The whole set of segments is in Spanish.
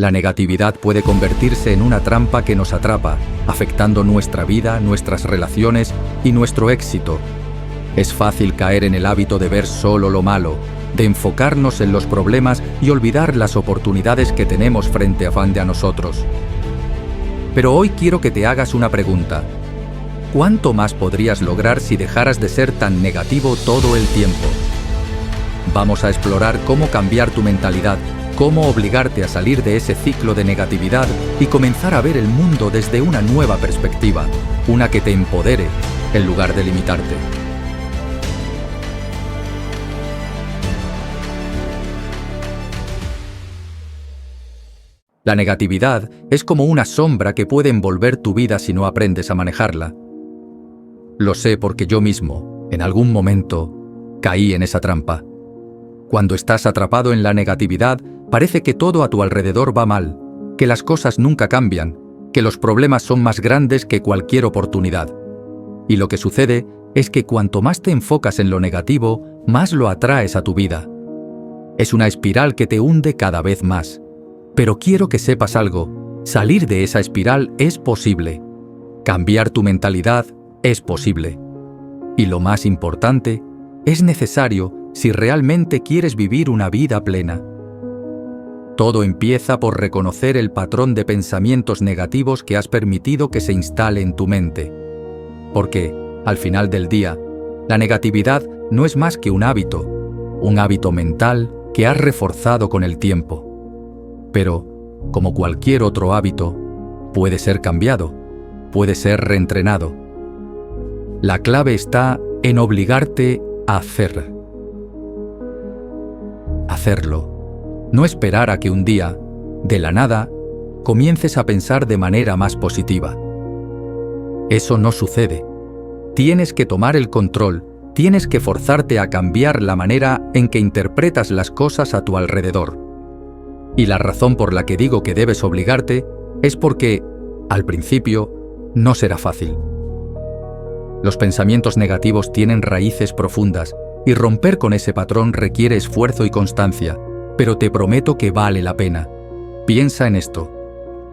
La negatividad puede convertirse en una trampa que nos atrapa, afectando nuestra vida, nuestras relaciones y nuestro éxito. Es fácil caer en el hábito de ver solo lo malo, de enfocarnos en los problemas y olvidar las oportunidades que tenemos frente a nosotros. Pero hoy quiero que te hagas una pregunta. ¿Cuánto más podrías lograr si dejaras de ser tan negativo todo el tiempo? Vamos a explorar cómo cambiar tu mentalidad, cómo obligarte a salir de ese ciclo de negatividad y comenzar a ver el mundo desde una nueva perspectiva, una que te empodere en lugar de limitarte. La negatividad es como una sombra que puede envolver tu vida si no aprendes a manejarla. Lo sé porque yo mismo, en algún momento, caí en esa trampa. Cuando estás atrapado en la negatividad, parece que todo a tu alrededor va mal, que las cosas nunca cambian, que los problemas son más grandes que cualquier oportunidad. Y lo que sucede es que cuanto más te enfocas en lo negativo, más lo atraes a tu vida. Es una espiral que te hunde cada vez más. Pero quiero que sepas algo, salir de esa espiral es posible. Cambiar tu mentalidad es posible. Y lo más importante, es necesario si realmente quieres vivir una vida plena. Todo empieza por reconocer el patrón de pensamientos negativos que has permitido que se instale en tu mente. Porque, al final del día, la negatividad no es más que un hábito mental que has reforzado con el tiempo. Pero, como cualquier otro hábito, puede ser cambiado, puede ser reentrenado. La clave está en obligarte a hacerlo. No esperar a que un día, de la nada, comiences a pensar de manera más positiva. Eso no sucede. Tienes que tomar el control, tienes que forzarte a cambiar la manera en que interpretas las cosas a tu alrededor. Y la razón por la que digo que debes obligarte es porque, al principio, no será fácil. Los pensamientos negativos tienen raíces profundas y romper con ese patrón requiere esfuerzo y constancia, pero te prometo que vale la pena. Piensa en esto.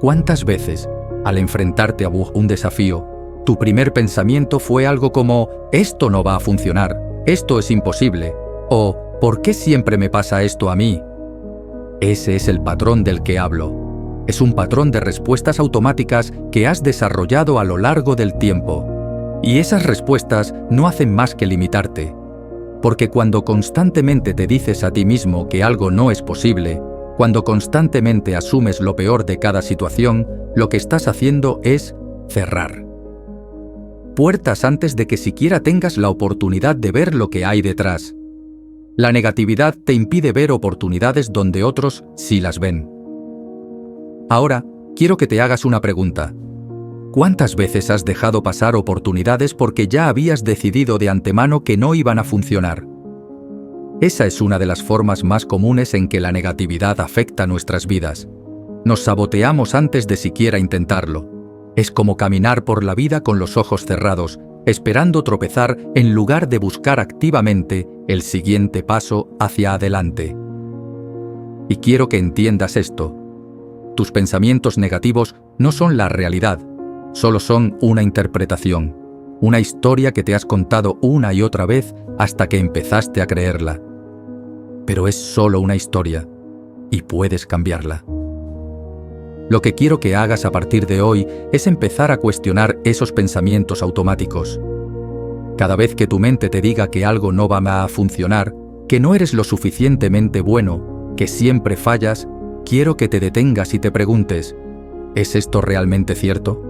¿Cuántas veces, al enfrentarte a un desafío, tu primer pensamiento fue algo como «esto no va a funcionar», «esto es imposible» o «¿por qué siempre me pasa esto a mí?». Ese es el patrón del que hablo. Es un patrón de respuestas automáticas que has desarrollado a lo largo del tiempo. Y esas respuestas no hacen más que limitarte. Porque cuando constantemente te dices a ti mismo que algo no es posible, cuando constantemente asumes lo peor de cada situación, lo que estás haciendo es cerrar puertas antes de que siquiera tengas la oportunidad de ver lo que hay detrás. La negatividad te impide ver oportunidades donde otros sí las ven. Ahora, quiero que te hagas una pregunta. ¿Cuántas veces has dejado pasar oportunidades porque ya habías decidido de antemano que no iban a funcionar? Esa es una de las formas más comunes en que la negatividad afecta nuestras vidas. Nos saboteamos antes de siquiera intentarlo. Es como caminar por la vida con los ojos cerrados, esperando tropezar en lugar de buscar activamente el siguiente paso hacia adelante. Y quiero que entiendas esto. Tus pensamientos negativos no son la realidad, solo son una interpretación, una historia que te has contado una y otra vez hasta que empezaste a creerla. Pero es solo una historia, y puedes cambiarla. Lo que quiero que hagas a partir de hoy es empezar a cuestionar esos pensamientos automáticos. Cada vez que tu mente te diga que algo no va a funcionar, que no eres lo suficientemente bueno, que siempre fallas, quiero que te detengas y te preguntes, ¿es esto realmente cierto?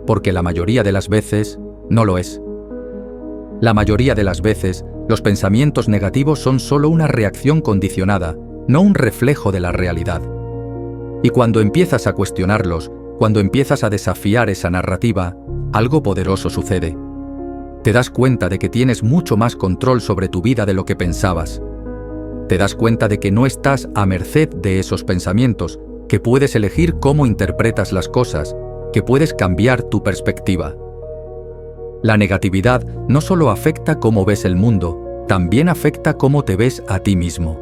Porque la mayoría de las veces no lo es. La mayoría de las veces, los pensamientos negativos son solo una reacción condicionada, no un reflejo de la realidad. Y cuando empiezas a cuestionarlos, cuando empiezas a desafiar esa narrativa, algo poderoso sucede. Te das cuenta de que tienes mucho más control sobre tu vida de lo que pensabas. Te das cuenta de que no estás a merced de esos pensamientos, que puedes elegir cómo interpretas las cosas, que puedes cambiar tu perspectiva. La negatividad no solo afecta cómo ves el mundo, también afecta cómo te ves a ti mismo.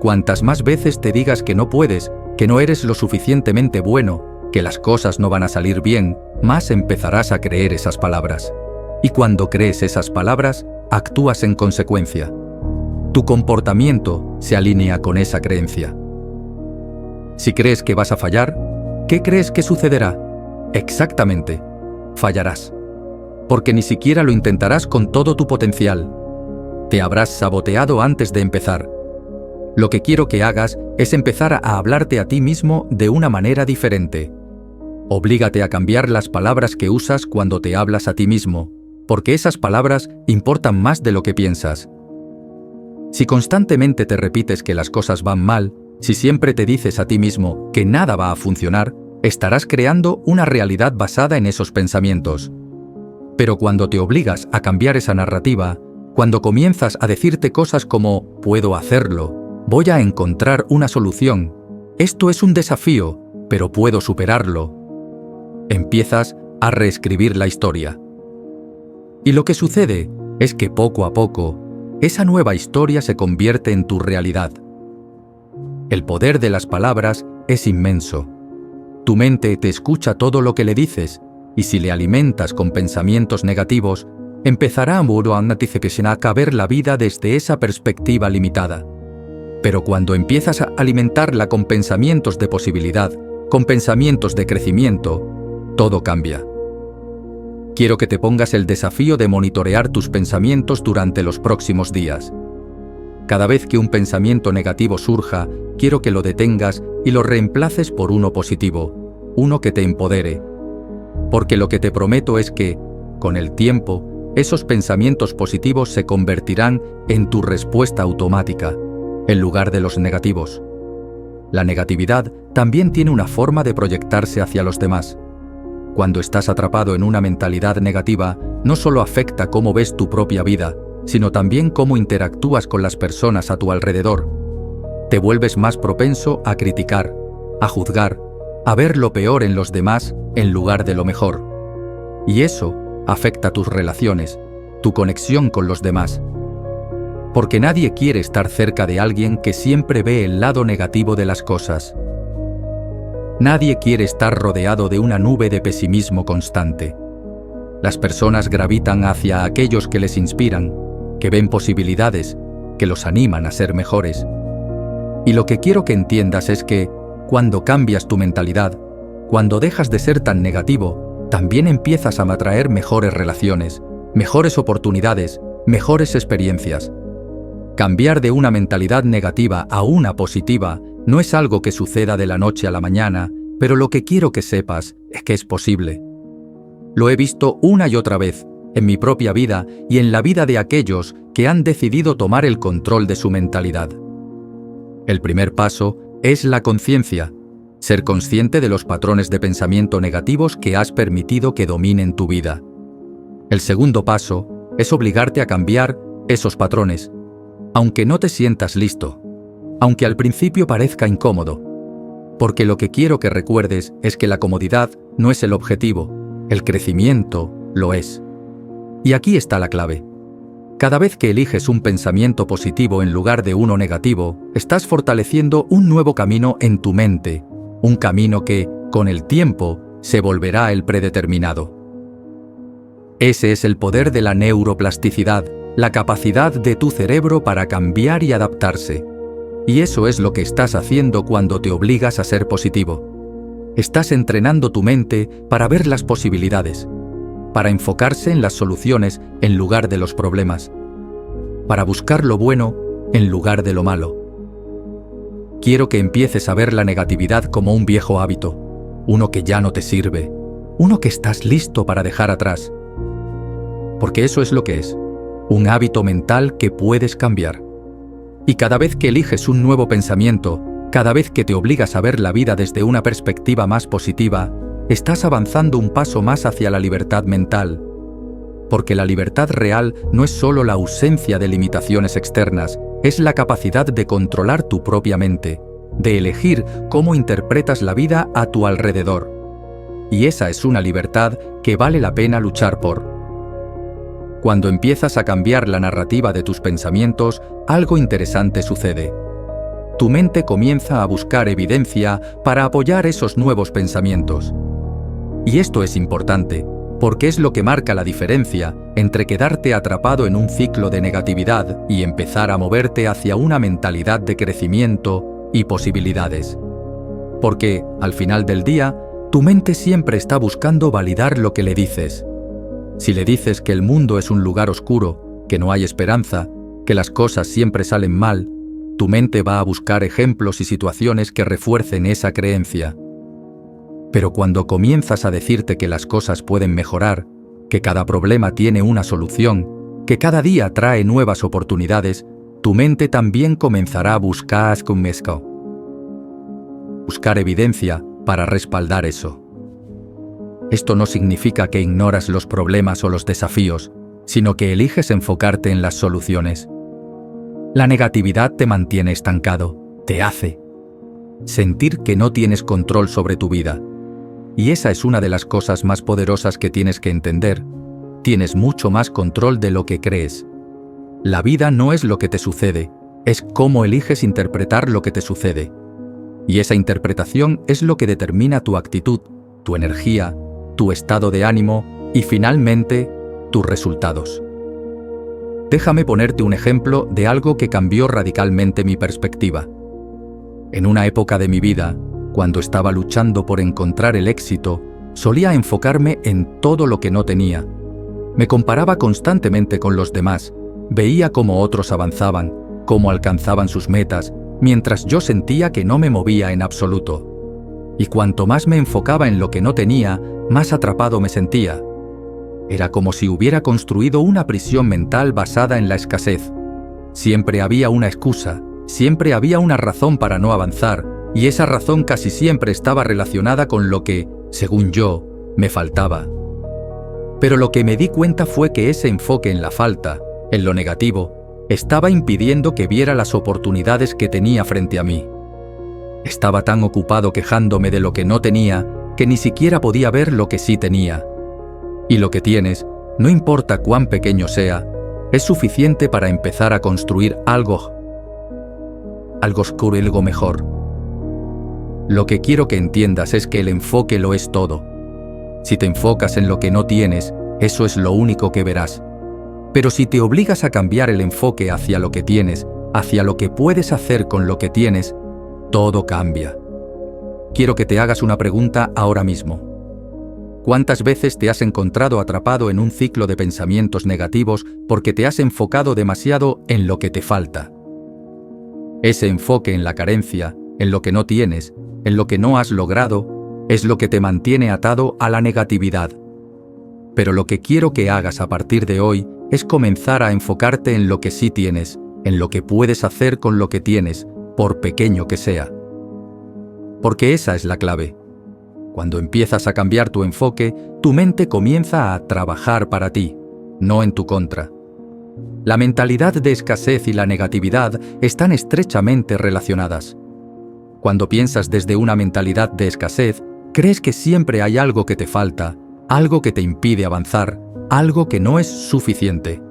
Cuantas más veces te digas que no puedes, que no eres lo suficientemente bueno, que las cosas no van a salir bien, más empezarás a creer esas palabras. Y cuando crees esas palabras, actúas en consecuencia. Tu comportamiento se alinea con esa creencia. Si crees que vas a fallar, ¿qué crees que sucederá? Exactamente, fallarás. Porque ni siquiera lo intentarás con todo tu potencial. Te habrás saboteado antes de empezar. Lo que quiero que hagas es empezar a hablarte a ti mismo de una manera diferente. Oblígate a cambiar las palabras que usas cuando te hablas a ti mismo, porque esas palabras importan más de lo que piensas. Si constantemente te repites que las cosas van mal, si siempre te dices a ti mismo que nada va a funcionar, estarás creando una realidad basada en esos pensamientos. Pero cuando te obligas a cambiar esa narrativa, cuando comienzas a decirte cosas como «puedo hacerlo», «voy a encontrar una solución», «esto es un desafío, pero puedo superarlo», empiezas a reescribir la historia. Y lo que sucede es que poco a poco, esa nueva historia se convierte en tu realidad. El poder de las palabras es inmenso. Tu mente te escucha todo lo que le dices, y si le alimentas con pensamientos negativos, empezará a ver la vida desde esa perspectiva limitada. Pero cuando empiezas a alimentarla con pensamientos de posibilidad, con pensamientos de crecimiento, todo cambia. Quiero que te pongas el desafío de monitorear tus pensamientos durante los próximos días. Cada vez que un pensamiento negativo surja, quiero que lo detengas y lo reemplaces por uno positivo, uno que te empodere. Porque lo que te prometo es que, con el tiempo, esos pensamientos positivos se convertirán en tu respuesta automática, en lugar de los negativos. La negatividad también tiene una forma de proyectarse hacia los demás. Cuando estás atrapado en una mentalidad negativa, no solo afecta cómo ves tu propia vida, sino también cómo interactúas con las personas a tu alrededor. Te vuelves más propenso a criticar, a juzgar, a ver lo peor en los demás en lugar de lo mejor. Y eso afecta tus relaciones, tu conexión con los demás. Porque nadie quiere estar cerca de alguien que siempre ve el lado negativo de las cosas. Nadie quiere estar rodeado de una nube de pesimismo constante. Las personas gravitan hacia aquellos que les inspiran, que ven posibilidades, que los animan a ser mejores. Y lo que quiero que entiendas es que, cuando cambias tu mentalidad, cuando dejas de ser tan negativo, también empiezas a atraer mejores relaciones, mejores oportunidades, mejores experiencias. Cambiar de una mentalidad negativa a una positiva no es algo que suceda de la noche a la mañana, pero lo que quiero que sepas es que es posible. Lo he visto una y otra vez, en mi propia vida y en la vida de aquellos que han decidido tomar el control de su mentalidad. El primer paso es la conciencia, ser consciente de los patrones de pensamiento negativos que has permitido que dominen tu vida. El segundo paso es obligarte a cambiar esos patrones, aunque no te sientas listo, aunque al principio parezca incómodo, porque lo que quiero que recuerdes es que la comodidad no es el objetivo, el crecimiento lo es. Y aquí está la clave. Cada vez que eliges un pensamiento positivo en lugar de uno negativo, estás fortaleciendo un nuevo camino en tu mente, un camino que, con el tiempo, se volverá el predeterminado. Ese es el poder de la neuroplasticidad, la capacidad de tu cerebro para cambiar y adaptarse. Y eso es lo que estás haciendo cuando te obligas a ser positivo. Estás entrenando tu mente para ver las posibilidades, para enfocarse en las soluciones en lugar de los problemas, para buscar lo bueno en lugar de lo malo. Quiero que empieces a ver la negatividad como un viejo hábito, uno que ya no te sirve, uno que estás listo para dejar atrás. Porque eso es lo que es, un hábito mental que puedes cambiar. Y cada vez que eliges un nuevo pensamiento, cada vez que te obligas a ver la vida desde una perspectiva más positiva, estás avanzando un paso más hacia la libertad mental. Porque la libertad real no es solo la ausencia de limitaciones externas, es la capacidad de controlar tu propia mente, de elegir cómo interpretas la vida a tu alrededor. Y esa es una libertad que vale la pena luchar por. Cuando empiezas a cambiar la narrativa de tus pensamientos, algo interesante sucede. tu mente comienza a buscar evidencia para apoyar esos nuevos pensamientos. Y esto es importante, porque es lo que marca la diferencia entre quedarte atrapado en un ciclo de negatividad y empezar a moverte hacia una mentalidad de crecimiento y posibilidades. Porque, al final del día, tu mente siempre está buscando validar lo que le dices. Si le dices que el mundo es un lugar oscuro, que no hay esperanza, que las cosas siempre salen mal, tu mente va a buscar ejemplos y situaciones que refuercen esa creencia. Pero cuando comienzas a decirte que las cosas pueden mejorar, que cada problema tiene una solución, que cada día trae nuevas oportunidades, tu mente también comenzará a buscar evidencia para respaldar eso. Esto no significa que ignoras los problemas o los desafíos, sino que eliges enfocarte en las soluciones. La negatividad te mantiene estancado, te hace sentir que no tienes control sobre tu vida. Y esa es una de las cosas más poderosas que tienes que entender. Tienes mucho más control de lo que crees. La vida no es lo que te sucede, es cómo eliges interpretar lo que te sucede. Y esa interpretación es lo que determina tu actitud, tu energía, tu estado de ánimo y finalmente, tus resultados. Déjame ponerte un ejemplo de algo que cambió radicalmente mi perspectiva. En una época de mi vida, cuando estaba luchando por encontrar el éxito, solía enfocarme en todo lo que no tenía. Me comparaba constantemente con los demás, veía cómo otros avanzaban, cómo alcanzaban sus metas, mientras yo sentía que no me movía en absoluto. Y cuanto más me enfocaba en lo que no tenía, más atrapado me sentía. Era como si hubiera construido una prisión mental basada en la escasez. Siempre había una excusa, siempre había una razón para no avanzar, y esa razón casi siempre estaba relacionada con lo que, según yo, me faltaba. Pero lo que me di cuenta fue que ese enfoque en la falta, en lo negativo, estaba impidiendo que viera las oportunidades que tenía frente a mí. Estaba tan ocupado quejándome de lo que no tenía, que ni siquiera podía ver lo que sí tenía. Y lo que tienes, no importa cuán pequeño sea, es suficiente para empezar a construir algo oscuro y algo mejor. Lo que quiero que entiendas es que el enfoque lo es todo. Si te enfocas en lo que no tienes, eso es lo único que verás. Pero si te obligas a cambiar el enfoque hacia lo que tienes, hacia lo que puedes hacer con lo que tienes, todo cambia. Quiero que te hagas una pregunta ahora mismo. ¿Cuántas veces te has encontrado atrapado en un ciclo de pensamientos negativos porque te has enfocado demasiado en lo que te falta? Ese enfoque en la carencia, en lo que no tienes, en lo que no has logrado, es lo que te mantiene atado a la negatividad. Pero lo que quiero que hagas a partir de hoy es comenzar a enfocarte en lo que sí tienes, en lo que puedes hacer con lo que tienes, por pequeño que sea. Porque esa es la clave. Cuando empiezas a cambiar tu enfoque, tu mente comienza a trabajar para ti, no en tu contra. La mentalidad de escasez y la negatividad están estrechamente relacionadas. Cuando piensas desde una mentalidad de escasez, crees que siempre hay algo que te falta, algo que te impide avanzar, algo que no es suficiente.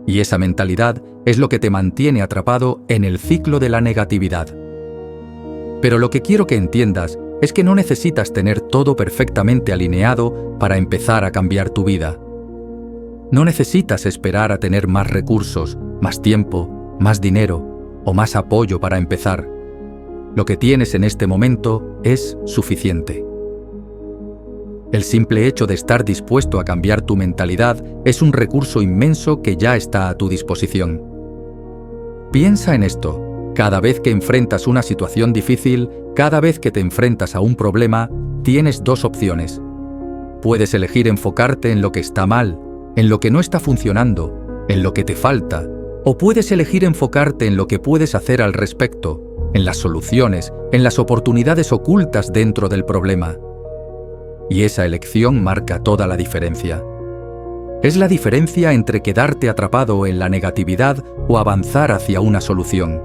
Y esa mentalidad es lo que te mantiene atrapado en el ciclo de la negatividad. Pero lo que quiero que entiendas es que no necesitas tener todo perfectamente alineado para empezar a cambiar tu vida. No necesitas esperar a tener más recursos, más tiempo, más dinero o más apoyo para empezar. Lo que tienes en este momento es suficiente. El simple hecho de estar dispuesto a cambiar tu mentalidad es un recurso inmenso que ya está a tu disposición. Piensa en esto. Cada vez que enfrentas una situación difícil, cada vez que te enfrentas a un problema, tienes dos opciones. Puedes elegir enfocarte en lo que está mal, en lo que no está funcionando, en lo que te falta, o puedes elegir enfocarte en lo que puedes hacer al respecto, en las soluciones, en las oportunidades ocultas dentro del problema. Y esa elección marca toda la diferencia. Es la diferencia entre quedarte atrapado en la negatividad o avanzar hacia una solución.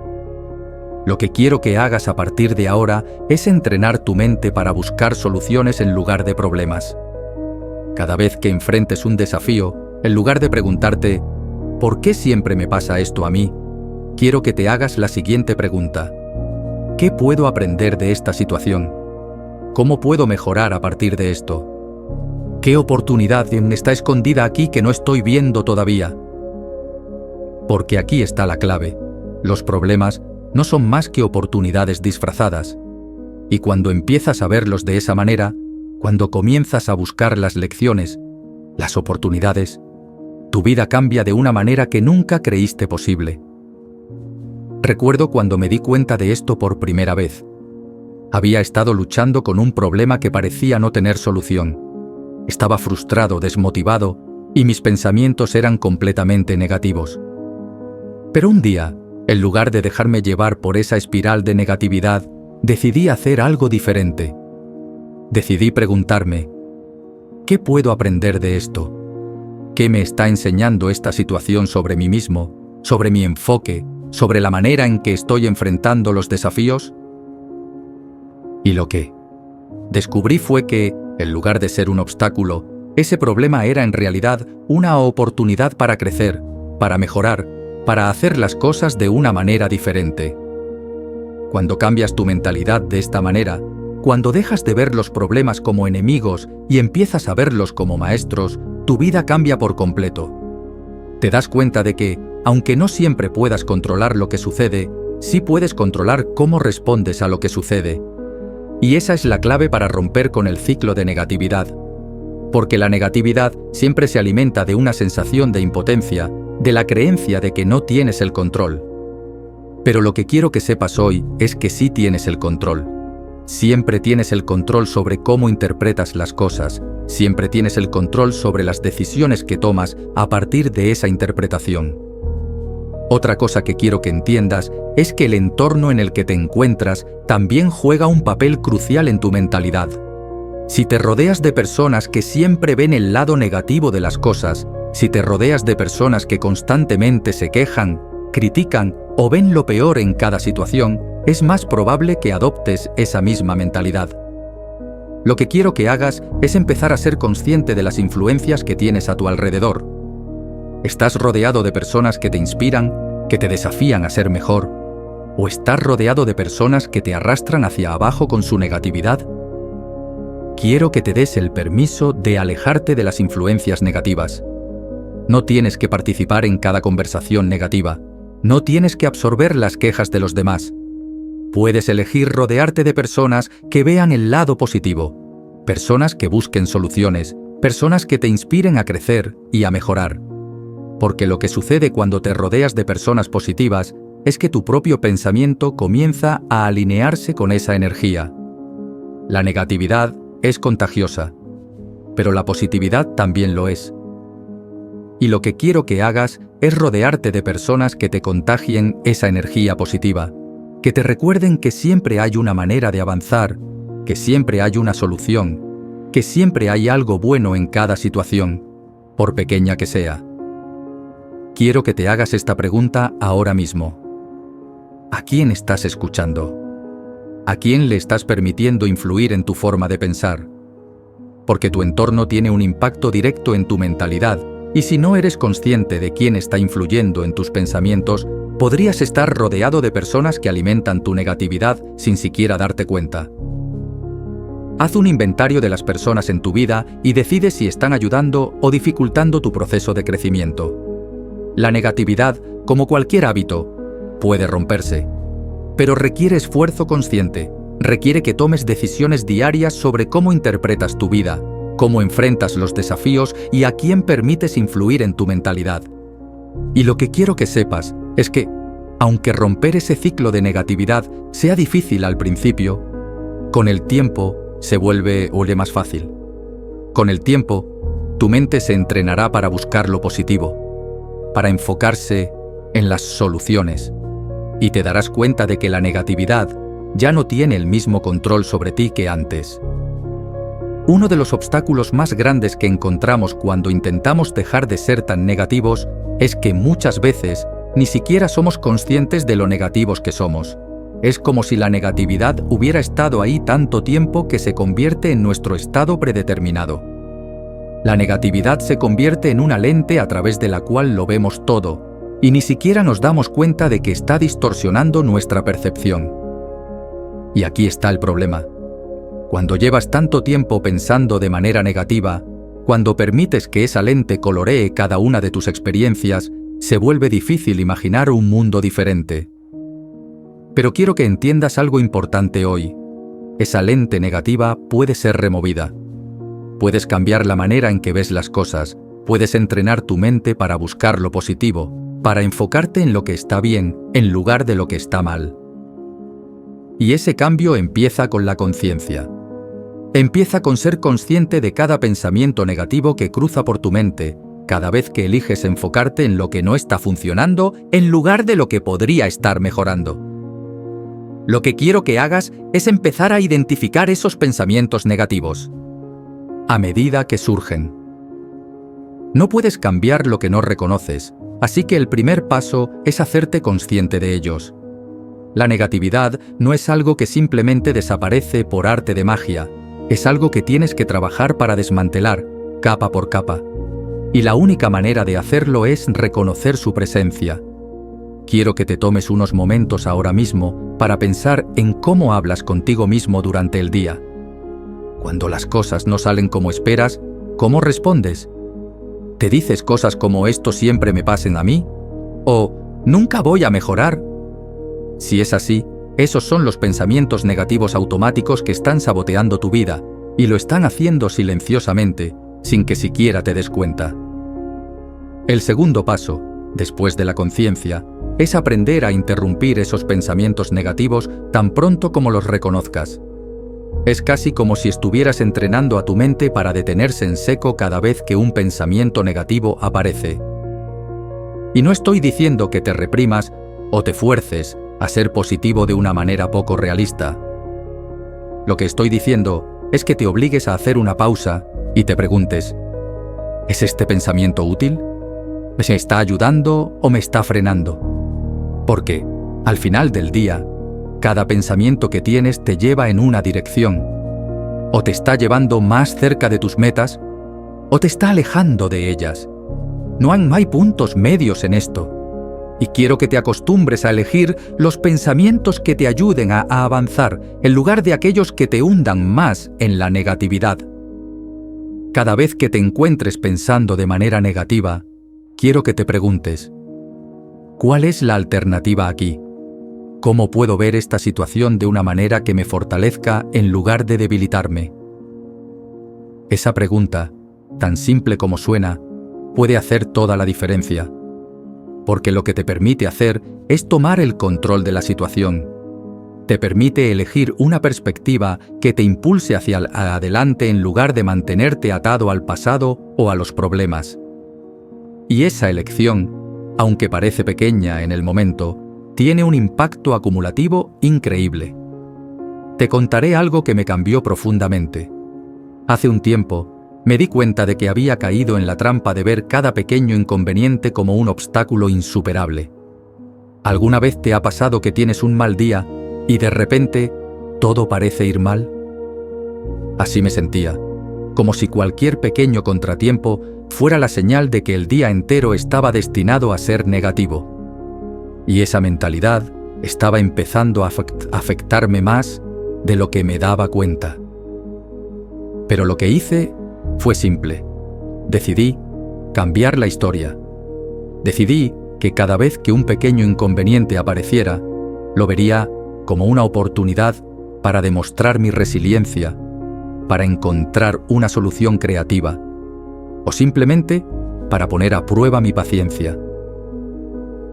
Lo que quiero que hagas a partir de ahora es entrenar tu mente para buscar soluciones en lugar de problemas. Cada vez que enfrentes un desafío, en lugar de preguntarte ¿por qué siempre me pasa esto a mí?, quiero que te hagas la siguiente pregunta: ¿Qué puedo aprender de esta situación? ¿Cómo puedo mejorar a partir de esto? ¿Qué oportunidad está escondida aquí que no estoy viendo todavía? Porque aquí está la clave. Los problemas no son más que oportunidades disfrazadas. Y cuando empiezas a verlos de esa manera, cuando comienzas a buscar las lecciones, las oportunidades, tu vida cambia de una manera que nunca creíste posible. Recuerdo cuando me di cuenta de esto por primera vez. Había estado luchando con un problema que parecía no tener solución. Estaba frustrado, desmotivado, y mis pensamientos eran completamente negativos. Pero un día, en lugar de dejarme llevar por esa espiral de negatividad, decidí hacer algo diferente. Decidí preguntarme, ¿qué puedo aprender de esto? ¿Qué me está enseñando esta situación sobre mí mismo, sobre mi enfoque, sobre la manera en que estoy enfrentando los desafíos? Y lo que descubrí fue que, en lugar de ser un obstáculo, ese problema era en realidad una oportunidad para crecer, para mejorar, para hacer las cosas de una manera diferente. Cuando cambias tu mentalidad de esta manera, cuando dejas de ver los problemas como enemigos y empiezas a verlos como maestros, tu vida cambia por completo. Te das cuenta de que, aunque no siempre puedas controlar lo que sucede, sí puedes controlar cómo respondes a lo que sucede. Y esa es la clave para romper con el ciclo de negatividad. Porque la negatividad siempre se alimenta de una sensación de impotencia, de la creencia de que no tienes el control. Pero lo que quiero que sepas hoy es que sí tienes el control. Siempre tienes el control sobre cómo interpretas las cosas, siempre tienes el control sobre las decisiones que tomas a partir de esa interpretación. Otra cosa que quiero que entiendas es que el entorno en el que te encuentras también juega un papel crucial en tu mentalidad. Si te rodeas de personas que siempre ven el lado negativo de las cosas, si te rodeas de personas que constantemente se quejan, critican o ven lo peor en cada situación, es más probable que adoptes esa misma mentalidad. Lo que quiero que hagas es empezar a ser consciente de las influencias que tienes a tu alrededor. ¿Estás rodeado de personas que te inspiran, que te desafían a ser mejor? ¿O estás rodeado de personas que te arrastran hacia abajo con su negatividad? Quiero que te des el permiso de alejarte de las influencias negativas. No tienes que participar en cada conversación negativa. No tienes que absorber las quejas de los demás. Puedes elegir rodearte de personas que vean el lado positivo, personas que busquen soluciones, personas que te inspiren a crecer y a mejorar. Porque lo que sucede cuando te rodeas de personas positivas es que tu propio pensamiento comienza a alinearse con esa energía. La negatividad es contagiosa, pero la positividad también lo es. Y lo que quiero que hagas es rodearte de personas que te contagien esa energía positiva, que te recuerden que siempre hay una manera de avanzar, que siempre hay una solución, que siempre hay algo bueno en cada situación, por pequeña que sea. Quiero que te hagas esta pregunta ahora mismo. ¿A quién estás escuchando? ¿A quién le estás permitiendo influir en tu forma de pensar? Porque tu entorno tiene un impacto directo en tu mentalidad, y si no eres consciente de quién está influyendo en tus pensamientos, podrías estar rodeado de personas que alimentan tu negatividad sin siquiera darte cuenta. Haz un inventario de las personas en tu vida y decide si están ayudando o dificultando tu proceso de crecimiento. La negatividad, como cualquier hábito, puede romperse, pero requiere esfuerzo consciente, requiere que tomes decisiones diarias sobre cómo interpretas tu vida, cómo enfrentas los desafíos y a quién permites influir en tu mentalidad. Y lo que quiero que sepas es que, aunque romper ese ciclo de negatividad sea difícil al principio, con el tiempo se vuelve más fácil. Con el tiempo, tu mente se entrenará para buscar lo positivo, para enfocarse en las soluciones, y te darás cuenta de que la negatividad ya no tiene el mismo control sobre ti que antes. Uno de los obstáculos más grandes que encontramos cuando intentamos dejar de ser tan negativos es que muchas veces ni siquiera somos conscientes de lo negativos que somos. Es como si la negatividad hubiera estado ahí tanto tiempo que se convierte en nuestro estado predeterminado. La negatividad se convierte en una lente a través de la cual lo vemos todo, y ni siquiera nos damos cuenta de que está distorsionando nuestra percepción. Y aquí está el problema. Cuando llevas tanto tiempo pensando de manera negativa, cuando permites que esa lente coloree cada una de tus experiencias, se vuelve difícil imaginar un mundo diferente. Pero quiero que entiendas algo importante hoy. Esa lente negativa puede ser removida. Puedes cambiar la manera en que ves las cosas, puedes entrenar tu mente para buscar lo positivo, para enfocarte en lo que está bien, en lugar de lo que está mal. Y ese cambio empieza con la conciencia. Empieza con ser consciente de cada pensamiento negativo que cruza por tu mente, cada vez que eliges enfocarte en lo que no está funcionando en lugar de lo que podría estar mejorando. Lo que quiero que hagas es empezar a identificar esos pensamientos negativos, a medida que surgen. No puedes cambiar lo que no reconoces, así que el primer paso es hacerte consciente de ellos. La negatividad no es algo que simplemente desaparece por arte de magia, es algo que tienes que trabajar para desmantelar, capa por capa. Y la única manera de hacerlo es reconocer su presencia. Quiero que te tomes unos momentos ahora mismo para pensar en cómo hablas contigo mismo durante el día. Cuando las cosas no salen como esperas, ¿cómo respondes? ¿Te dices cosas como esto siempre me pasen a mí? ¿O nunca voy a mejorar? Si es así, esos son los pensamientos negativos automáticos que están saboteando tu vida, y lo están haciendo silenciosamente, sin que siquiera te des cuenta. El segundo paso, después de la conciencia, es aprender a interrumpir esos pensamientos negativos tan pronto como los reconozcas. Es casi como si estuvieras entrenando a tu mente para detenerse en seco cada vez que un pensamiento negativo aparece. Y no estoy diciendo que te reprimas o te fuerces a ser positivo de una manera poco realista. Lo que estoy diciendo es que te obligues a hacer una pausa y te preguntes, ¿es este pensamiento útil? ¿Me está ayudando o me está frenando? Porque, al final del día, cada pensamiento que tienes te lleva en una dirección. O te está llevando más cerca de tus metas, o te está alejando de ellas. No hay puntos medios en esto. Y quiero que te acostumbres a elegir los pensamientos que te ayuden a avanzar, en lugar de aquellos que te hundan más en la negatividad. Cada vez que te encuentres pensando de manera negativa, quiero que te preguntes, ¿cuál es la alternativa aquí? ¿Cómo puedo ver esta situación de una manera que me fortalezca en lugar de debilitarme? Esa pregunta, tan simple como suena, puede hacer toda la diferencia. Porque lo que te permite hacer es tomar el control de la situación. Te permite elegir una perspectiva que te impulse hacia adelante en lugar de mantenerte atado al pasado o a los problemas. Y esa elección, aunque parece pequeña en el momento, tiene un impacto acumulativo increíble. Te contaré algo que me cambió profundamente. Hace un tiempo, me di cuenta de que había caído en la trampa de ver cada pequeño inconveniente como un obstáculo insuperable. ¿Alguna vez te ha pasado que tienes un mal día y de repente todo parece ir mal? Así me sentía, como si cualquier pequeño contratiempo fuera la señal de que el día entero estaba destinado a ser negativo. Y esa mentalidad estaba empezando a afectarme más de lo que me daba cuenta. Pero lo que hice fue simple. Decidí cambiar la historia. Decidí que cada vez que un pequeño inconveniente apareciera, lo vería como una oportunidad para demostrar mi resiliencia, para encontrar una solución creativa, o simplemente para poner a prueba mi paciencia.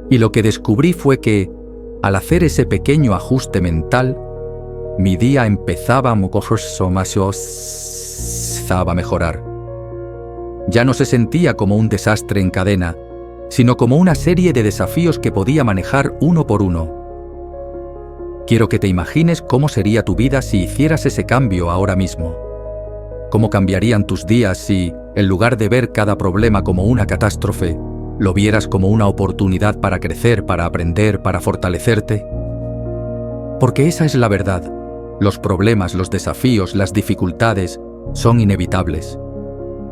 Y lo que descubrí fue que, al hacer ese pequeño ajuste mental, mi día empezaba a mejorar. Ya no se sentía como un desastre en cadena, sino como una serie de desafíos que podía manejar uno por uno. Quiero que te imagines cómo sería tu vida si hicieras ese cambio ahora mismo. ¿Cómo cambiarían tus días si, en lugar de ver cada problema como una catástrofe, lo vieras como una oportunidad para crecer, para aprender, para fortalecerte? Porque esa es la verdad. Los problemas, los desafíos, las dificultades son inevitables.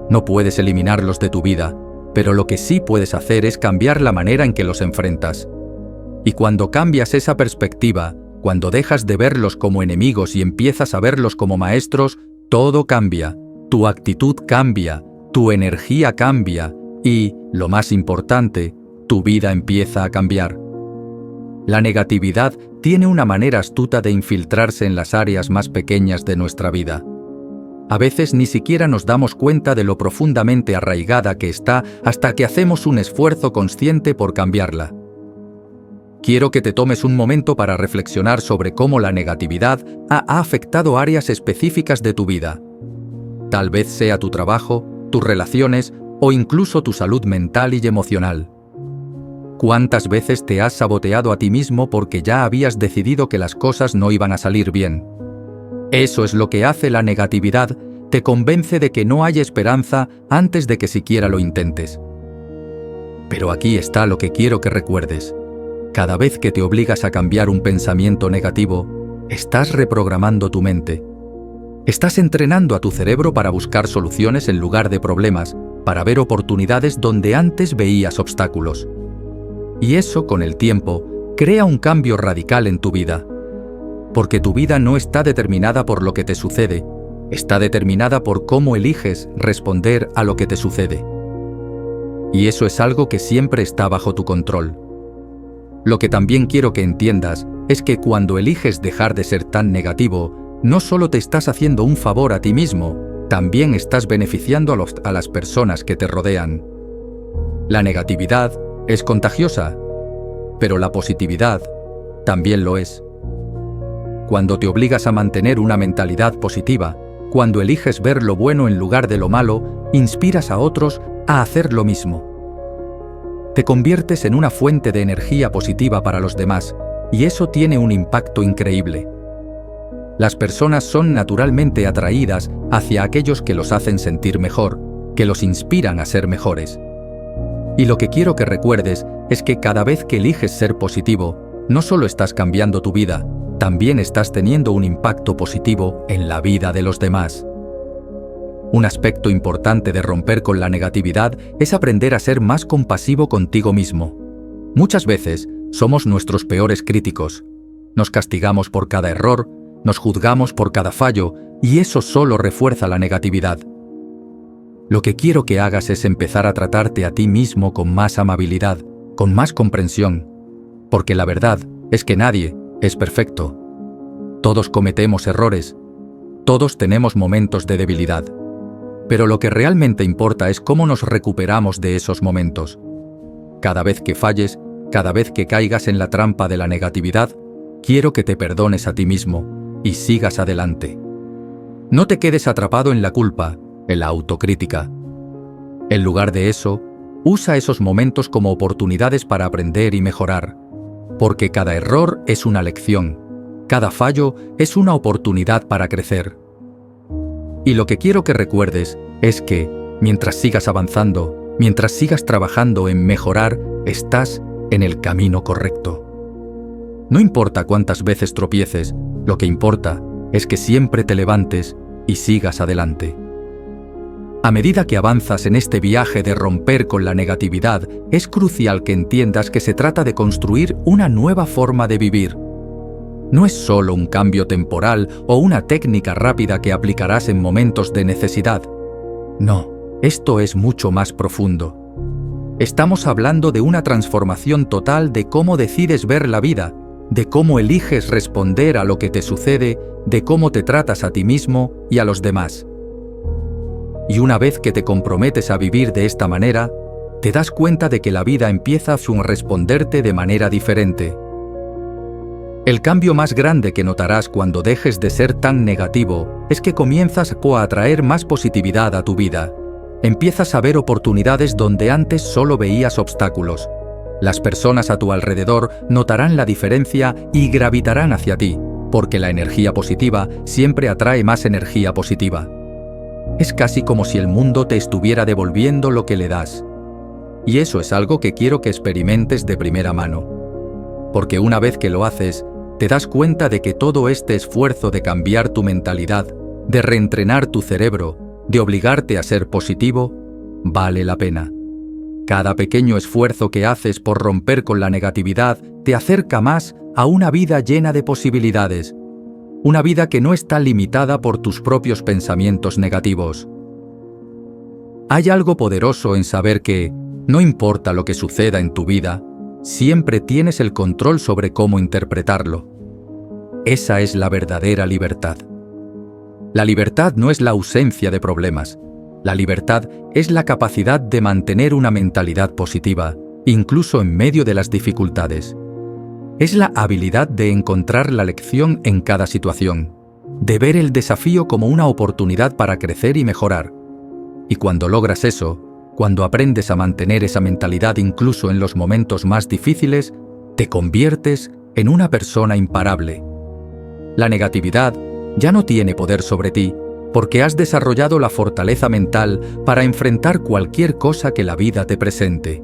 No puedes eliminarlos de tu vida, pero lo que sí puedes hacer es cambiar la manera en que los enfrentas. Y cuando cambias esa perspectiva, cuando dejas de verlos como enemigos y empiezas a verlos como maestros, todo cambia, tu actitud cambia, tu energía cambia y, lo más importante, tu vida empieza a cambiar. La negatividad tiene una manera astuta de infiltrarse en las áreas más pequeñas de nuestra vida. A veces ni siquiera nos damos cuenta de lo profundamente arraigada que está hasta que hacemos un esfuerzo consciente por cambiarla. Quiero que te tomes un momento para reflexionar sobre cómo la negatividad ha afectado áreas específicas de tu vida. Tal vez sea tu trabajo, tus relaciones o incluso tu salud mental y emocional. ¿Cuántas veces te has saboteado a ti mismo porque ya habías decidido que las cosas no iban a salir bien? Eso es lo que hace la negatividad, te convence de que no hay esperanza antes de que siquiera lo intentes. Pero aquí está lo que quiero que recuerdes. Cada vez que te obligas a cambiar un pensamiento negativo, estás reprogramando tu mente. Estás entrenando a tu cerebro para buscar soluciones en lugar de problemas, para ver oportunidades donde antes veías obstáculos. Y eso, con el tiempo, crea un cambio radical en tu vida. Porque tu vida no está determinada por lo que te sucede, está determinada por cómo eliges responder a lo que te sucede. Y eso es algo que siempre está bajo tu control. Lo que también quiero que entiendas es que cuando eliges dejar de ser tan negativo, no solo te estás haciendo un favor a ti mismo, también estás beneficiando a las personas que te rodean. La negatividad es contagiosa, pero la positividad también lo es. Cuando te obligas a mantener una mentalidad positiva, cuando eliges ver lo bueno en lugar de lo malo, inspiras a otros a hacer lo mismo. Te conviertes en una fuente de energía positiva para los demás, y eso tiene un impacto increíble. Las personas son naturalmente atraídas hacia aquellos que los hacen sentir mejor, que los inspiran a ser mejores. Y lo que quiero que recuerdes es que cada vez que eliges ser positivo, no solo estás cambiando tu vida, también estás teniendo un impacto positivo en la vida de los demás. Un aspecto importante de romper con la negatividad es aprender a ser más compasivo contigo mismo. Muchas veces somos nuestros peores críticos. Nos castigamos por cada error, nos juzgamos por cada fallo, y eso solo refuerza la negatividad. Lo que quiero que hagas es empezar a tratarte a ti mismo con más amabilidad, con más comprensión, porque la verdad es que nadie es perfecto. Todos cometemos errores, todos tenemos momentos de debilidad. Pero lo que realmente importa es cómo nos recuperamos de esos momentos. Cada vez que falles, cada vez que caigas en la trampa de la negatividad, quiero que te perdones a ti mismo y sigas adelante. No te quedes atrapado en la culpa, en la autocrítica. En lugar de eso, usa esos momentos como oportunidades para aprender y mejorar, porque cada error es una lección, cada fallo es una oportunidad para crecer. Y lo que quiero que recuerdes es que, mientras sigas avanzando, mientras sigas trabajando en mejorar, estás en el camino correcto. No importa cuántas veces tropieces, lo que importa es que siempre te levantes y sigas adelante. A medida que avanzas en este viaje de romper con la negatividad, es crucial que entiendas que se trata de construir una nueva forma de vivir. No es solo un cambio temporal o una técnica rápida que aplicarás en momentos de necesidad. No, esto es mucho más profundo. Estamos hablando de una transformación total de cómo decides ver la vida, de cómo eliges responder a lo que te sucede, de cómo te tratas a ti mismo y a los demás. Y una vez que te comprometes a vivir de esta manera, te das cuenta de que la vida empieza a responderte de manera diferente. El cambio más grande que notarás cuando dejes de ser tan negativo es que comienzas a atraer más positividad a tu vida. Empiezas a ver oportunidades donde antes solo veías obstáculos. Las personas a tu alrededor notarán la diferencia y gravitarán hacia ti, porque la energía positiva siempre atrae más energía positiva. Es casi como si el mundo te estuviera devolviendo lo que le das. Y eso es algo que quiero que experimentes de primera mano. Porque una vez que lo haces, te das cuenta de que todo este esfuerzo de cambiar tu mentalidad, de reentrenar tu cerebro, de obligarte a ser positivo, vale la pena. Cada pequeño esfuerzo que haces por romper con la negatividad te acerca más a una vida llena de posibilidades, una vida que no está limitada por tus propios pensamientos negativos. Hay algo poderoso en saber que, no importa lo que suceda en tu vida, siempre tienes el control sobre cómo interpretarlo. Esa es la verdadera libertad. La libertad no es la ausencia de problemas. La libertad es la capacidad de mantener una mentalidad positiva, incluso en medio de las dificultades. Es la habilidad de encontrar la lección en cada situación, de ver el desafío como una oportunidad para crecer y mejorar. Y cuando logras eso, cuando aprendes a mantener esa mentalidad incluso en los momentos más difíciles, te conviertes en una persona imparable. La negatividad ya no tiene poder sobre ti, porque has desarrollado la fortaleza mental para enfrentar cualquier cosa que la vida te presente.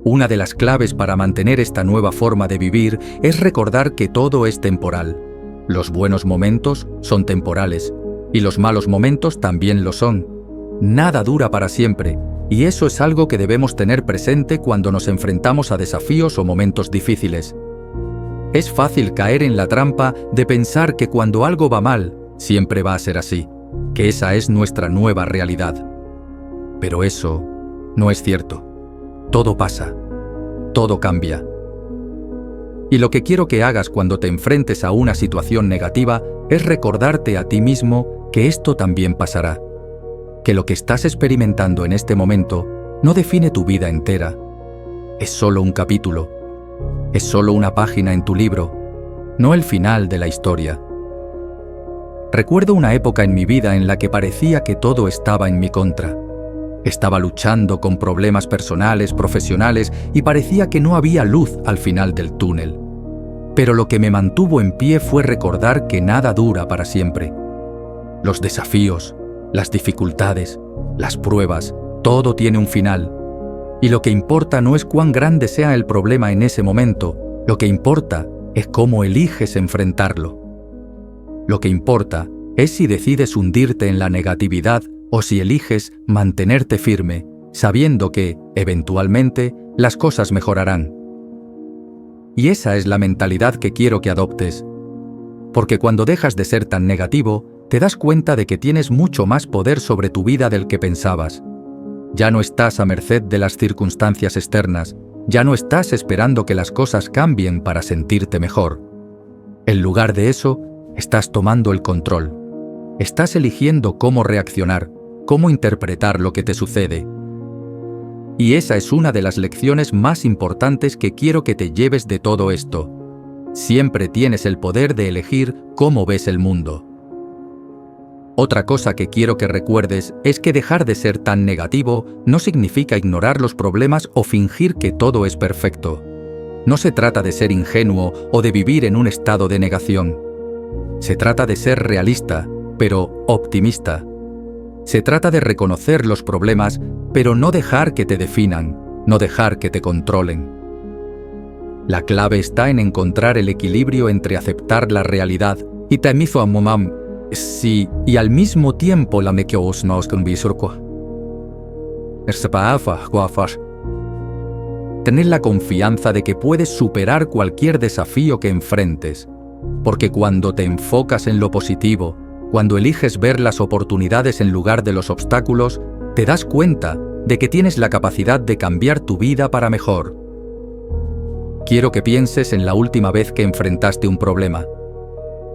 Una de las claves para mantener esta nueva forma de vivir es recordar que todo es temporal. Los buenos momentos son temporales, y los malos momentos también lo son. Nada dura para siempre, y eso es algo que debemos tener presente cuando nos enfrentamos a desafíos o momentos difíciles. Es fácil caer en la trampa de pensar que cuando algo va mal, siempre va a ser así, que esa es nuestra nueva realidad. Pero eso no es cierto. Todo pasa, todo cambia. Y lo que quiero que hagas cuando te enfrentes a una situación negativa es recordarte a ti mismo que esto también pasará, que lo que estás experimentando en este momento no define tu vida entera. Es solo un capítulo, es solo una página en tu libro, no el final de la historia. Recuerdo una época en mi vida en la que parecía que todo estaba en mi contra. Estaba luchando con problemas personales, profesionales, y parecía que no había luz al final del túnel. Pero lo que me mantuvo en pie fue recordar que nada dura para siempre. Los desafíos, las dificultades, las pruebas, todo tiene un final. Y lo que importa no es cuán grande sea el problema en ese momento, lo que importa es cómo eliges enfrentarlo. Lo que importa es si decides hundirte en la negatividad o si eliges mantenerte firme, sabiendo que, eventualmente, las cosas mejorarán. Y esa es la mentalidad que quiero que adoptes. Porque cuando dejas de ser tan negativo, te das cuenta de que tienes mucho más poder sobre tu vida del que pensabas. Ya no estás a merced de las circunstancias externas, ya no estás esperando que las cosas cambien para sentirte mejor. En lugar de eso, estás tomando el control. Estás eligiendo cómo reaccionar, cómo interpretar lo que te sucede. Y esa es una de las lecciones más importantes que quiero que te lleves de todo esto. Siempre tienes el poder de elegir cómo ves el mundo. Otra cosa que quiero que recuerdes es que dejar de ser tan negativo no significa ignorar los problemas o fingir que todo es perfecto. No se trata de ser ingenuo o de vivir en un estado de negación. Se trata de ser realista, pero optimista. Se trata de reconocer los problemas, pero no dejar que te definan, no dejar que te controlen. La clave está en encontrar el equilibrio entre aceptar la realidad y temizo a momam, sí, y al mismo tiempo la me que os nos con bisurco. Tener la confianza de que puedes superar cualquier desafío que enfrentes, porque cuando te enfocas en lo positivo, cuando eliges ver las oportunidades en lugar de los obstáculos, te das cuenta de que tienes la capacidad de cambiar tu vida para mejor. Quiero que pienses en la última vez que enfrentaste un problema.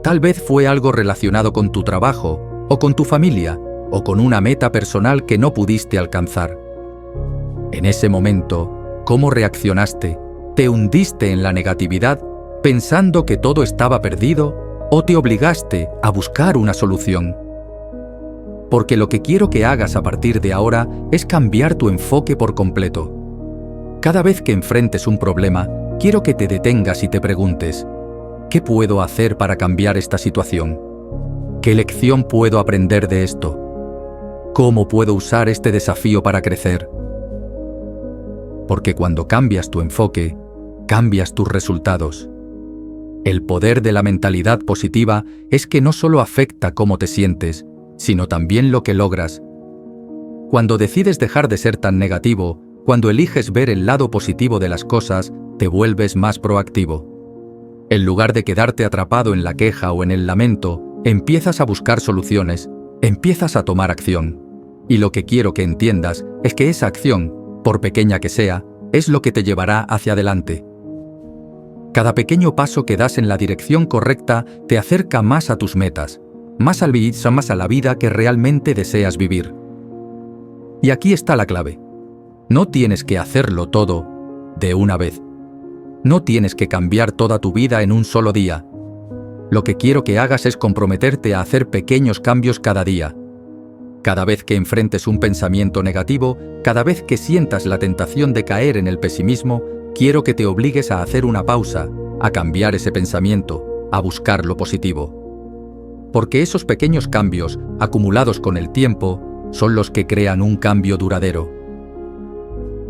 Tal vez fue algo relacionado con tu trabajo, o con tu familia, o con una meta personal que no pudiste alcanzar. En ese momento, ¿cómo reaccionaste? ¿Te hundiste en la negatividad, pensando que todo estaba perdido, o te obligaste a buscar una solución? Porque lo que quiero que hagas a partir de ahora es cambiar tu enfoque por completo. Cada vez que enfrentes un problema, quiero que te detengas y te preguntes, ¿qué puedo hacer para cambiar esta situación? ¿Qué lección puedo aprender de esto? ¿Cómo puedo usar este desafío para crecer? Porque cuando cambias tu enfoque, cambias tus resultados. El poder de la mentalidad positiva es que no solo afecta cómo te sientes, sino también lo que logras. Cuando decides dejar de ser tan negativo, Cuando eliges ver el lado positivo de las cosas, te vuelves más proactivo. En lugar de quedarte atrapado en la queja o en el lamento, empiezas a buscar soluciones, empiezas a tomar acción. Y lo que quiero que entiendas es que esa acción, por pequeña que sea, es lo que te llevará hacia adelante. Cada pequeño paso que das en la dirección correcta te acerca más a tus metas, más a la vida que realmente deseas vivir. Y aquí está la clave. No tienes que hacerlo todo de una vez. No tienes que cambiar toda tu vida en un solo día. Lo que quiero que hagas es comprometerte a hacer pequeños cambios cada día. Cada vez que enfrentes un pensamiento negativo, cada vez que sientas la tentación de caer en el pesimismo, quiero que te obligues a hacer una pausa, a cambiar ese pensamiento, a buscar lo positivo. Porque esos pequeños cambios, acumulados con el tiempo, son los que crean un cambio duradero.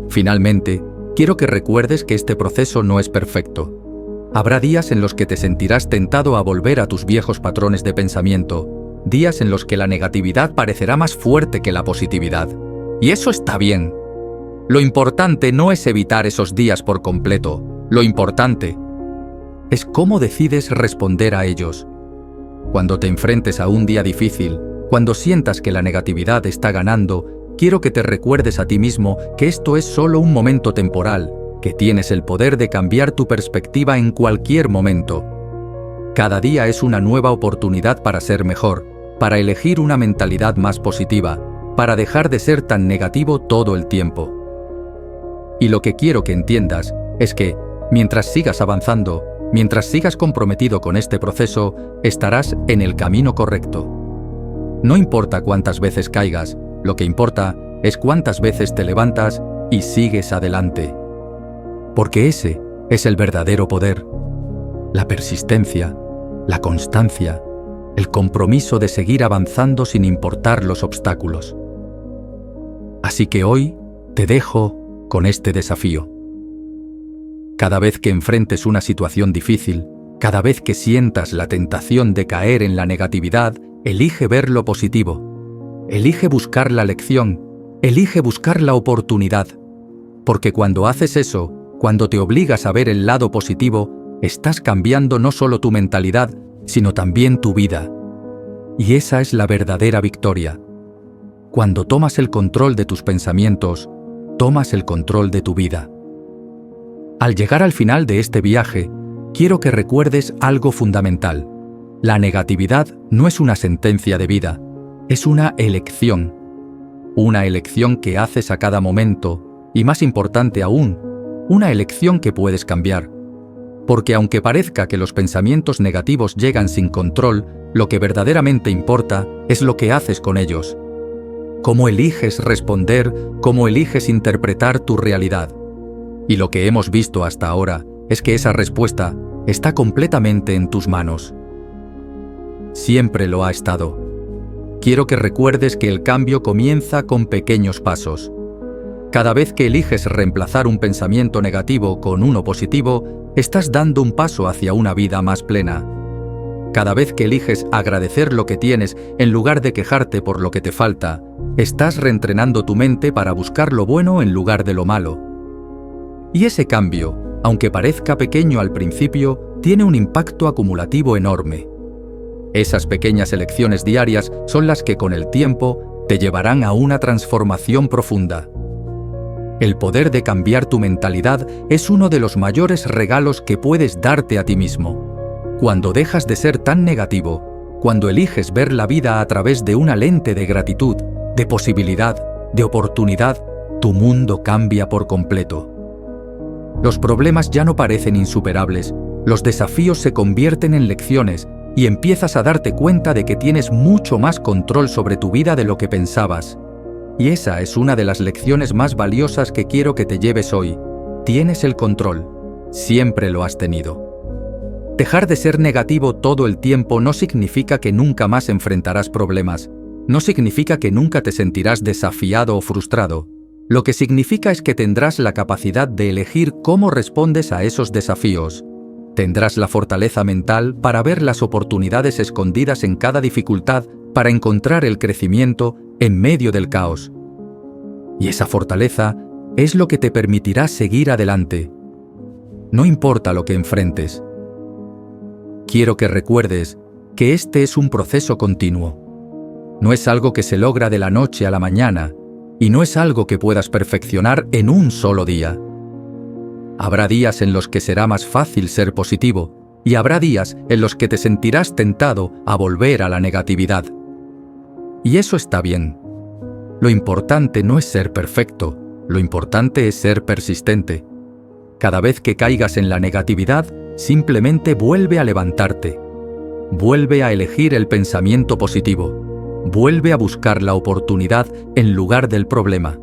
Finalmente, quiero que recuerdes que este proceso no es perfecto. Habrá días en los que te sentirás tentado a volver a tus viejos patrones de pensamiento, días en los que la negatividad parecerá más fuerte que la positividad. Y eso está bien. Lo importante no es evitar esos días por completo. Lo importante es cómo decides responder a ellos. Cuando te enfrentes a un día difícil, cuando sientas que la negatividad está ganando, quiero que te recuerdes a ti mismo que esto es solo un momento temporal, que tienes el poder de cambiar tu perspectiva en cualquier momento. Cada día es una nueva oportunidad para ser mejor, para elegir una mentalidad más positiva, para dejar de ser tan negativo todo el tiempo. Y lo que quiero que entiendas es que, mientras sigas avanzando, mientras sigas comprometido con este proceso, estarás en el camino correcto. No importa cuántas veces caigas, lo que importa es cuántas veces te levantas y sigues adelante. Porque ese es el verdadero poder, la persistencia, la constancia, el compromiso de seguir avanzando sin importar los obstáculos. Así que hoy te dejo con este desafío. Cada vez que enfrentes una situación difícil, cada vez que sientas la tentación de caer en la negatividad, elige ver lo positivo. Elige buscar la lección, elige buscar la oportunidad. Porque cuando haces eso, cuando te obligas a ver el lado positivo, estás cambiando no solo tu mentalidad, sino también tu vida. Y esa es la verdadera victoria. Cuando tomas el control de tus pensamientos, tomas el control de tu vida. Al llegar al final de este viaje, quiero que recuerdes algo fundamental. La negatividad no es una sentencia de vida, es una elección. Una elección que haces a cada momento, y más importante aún, una elección que puedes cambiar. Porque aunque parezca que los pensamientos negativos llegan sin control, lo que verdaderamente importa es lo que haces con ellos. Cómo eliges responder, cómo eliges interpretar tu realidad. Y lo que hemos visto hasta ahora es que esa respuesta está completamente en tus manos. Siempre lo ha estado. Quiero que recuerdes que el cambio comienza con pequeños pasos. Cada vez que eliges reemplazar un pensamiento negativo con uno positivo, estás dando un paso hacia una vida más plena. Cada vez que eliges agradecer lo que tienes en lugar de quejarte por lo que te falta, estás reentrenando tu mente para buscar lo bueno en lugar de lo malo. Y ese cambio, aunque parezca pequeño al principio, tiene un impacto acumulativo enorme. Esas pequeñas elecciones diarias son las que con el tiempo te llevarán a una transformación profunda. El poder de cambiar tu mentalidad es uno de los mayores regalos que puedes darte a ti mismo. Cuando dejas de ser tan negativo, cuando eliges ver la vida a través de una lente de gratitud, de posibilidad, de oportunidad, tu mundo cambia por completo. Los problemas ya no parecen insuperables, los desafíos se convierten en lecciones y empiezas a darte cuenta de que tienes mucho más control sobre tu vida de lo que pensabas. Y esa es una de las lecciones más valiosas que quiero que te lleves hoy. Tienes el control. Siempre lo has tenido. Dejar de ser negativo todo el tiempo no significa que nunca más enfrentarás problemas. No significa que nunca te sentirás desafiado o frustrado. Lo que significa es que tendrás la capacidad de elegir cómo respondes a esos desafíos. Tendrás la fortaleza mental para ver las oportunidades escondidas en cada dificultad, para encontrar el crecimiento en medio del caos. Y esa fortaleza es lo que te permitirá seguir adelante. No importa lo que enfrentes. Quiero que recuerdes que este es un proceso continuo. No es algo que se logra de la noche a la mañana y no es algo que puedas perfeccionar en un solo día. Habrá días en los que será más fácil ser positivo y habrá días en los que te sentirás tentado a volver a la negatividad. Y eso está bien. Lo importante no es ser perfecto, lo importante es ser persistente. Cada vez que caigas en la negatividad, simplemente vuelve a levantarte. Vuelve a elegir el pensamiento positivo. Vuelve a buscar la oportunidad en lugar del problema.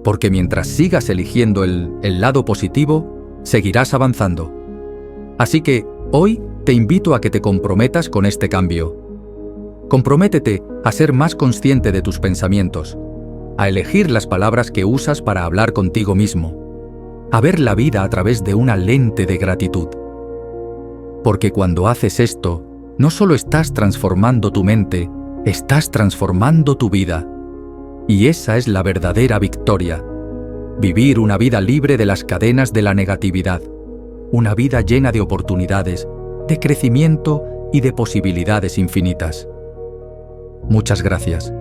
Porque mientras sigas eligiendo el lado positivo, seguirás avanzando. Así que hoy te invito a que te comprometas con este cambio. Comprométete a ser más consciente de tus pensamientos, a elegir las palabras que usas para hablar contigo mismo, a ver la vida a través de una lente de gratitud. Porque cuando haces esto, no solo estás transformando tu mente, estás transformando tu vida. Y esa es la verdadera victoria. Vivir una vida libre de las cadenas de la negatividad. Una vida llena de oportunidades, de crecimiento y de posibilidades infinitas. Muchas gracias.